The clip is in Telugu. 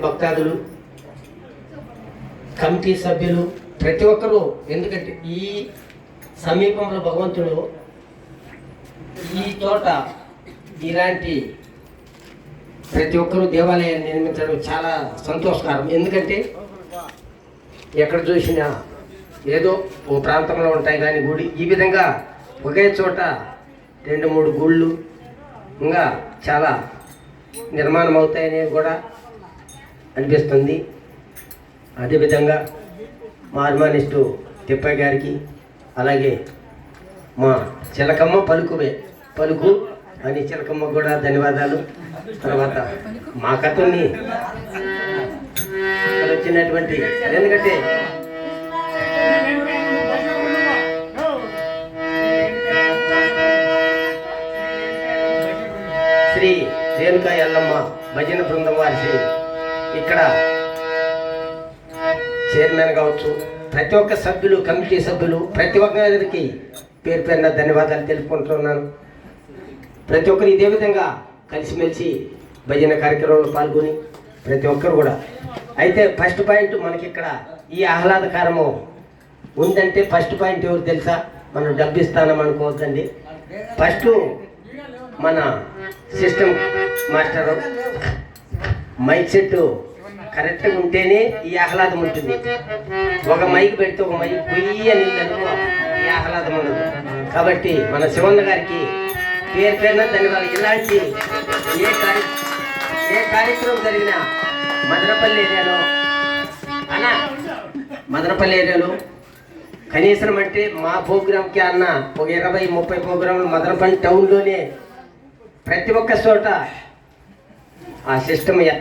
భక్తాదులు, కమిటీ సభ్యులు ప్రతి ఒక్కరూ, ఎందుకంటే ఈ సమీపంలో భగవంతుడు ఈ చోట ఇలాంటి ప్రతి ఒక్కరూ దేవాలయాన్ని నిర్మించడం చాలా సంతోషకరం. ఎందుకంటే ఎక్కడ చూసినా ఏదో ఓ ప్రాంతంలో ఉంటాయి కానీ గుడి ఈ విధంగా ఒకే చోట 2-3 గుళ్ళు ఇంకా చాలా నిర్మాణం అవుతాయని కూడా అనిపిస్తుంది. అదేవిధంగా మా అభిమానిస్టు తిప్పయ్య గారికి, అలాగే మా చిలకమ్మ పలుకు అని చిలకమ్మ కూడా ధన్యవాదాలు. తర్వాత మా కథల్ని ఇక్కడ వచ్చినటువంటి, ఎందుకంటే శ్రీ రేణుకా ఎల్లమ్మ భజన బృందం వారి ఇక్కడ చైర్మన్ కావచ్చు, ప్రతి ఒక్క సభ్యులు, కమిటీ సభ్యులు, ప్రతి ఒక్కరికి పేరు పేరున ధన్యవాదాలు తెలుపుకుంటున్నాను. ప్రతి ఒక్కరు ఇదే విధంగా కలిసిమెలిసి భజన కార్యక్రమంలో పాల్గొని ప్రతి ఒక్కరు కూడా. అయితే ఫస్ట్ పాయింట్ మనకి ఇక్కడ ఈ ఆహ్లాదకరము ఉందంటే ఫస్ట్ పాయింట్ ఎవరు తెలుసా? మనం డబ్బు ఇస్తానం అనుకోవద్దండి. ఫస్ట్ మన సిస్టమ్ మాస్టరు మైక్ సెట్ కరెక్ట్గా ఉంటేనే ఈ ఆహ్లాదం ఉంటుంది. ఒక మైక్ పెడితే ఒక మైక్ పొయ్యి అని అనుకో, ఈ ఆహ్లాదం ఉండదు. కాబట్టి మన శివన్న గారికి పేరు పేరున ధన్యవాదాలు. ఇలాంటి ఏ కార్యక్రమం జరిగినా మదనపల్లి ఏరియాలో కనీసం అంటే మా ప్రోగ్రాంకి అన్న ఒక 20-30 ప్రోగ్రాంలు మదనపల్లి టౌన్లోనే ప్రతి ఒక్క చోట ఆ సిస్టమ్ ఎట్లా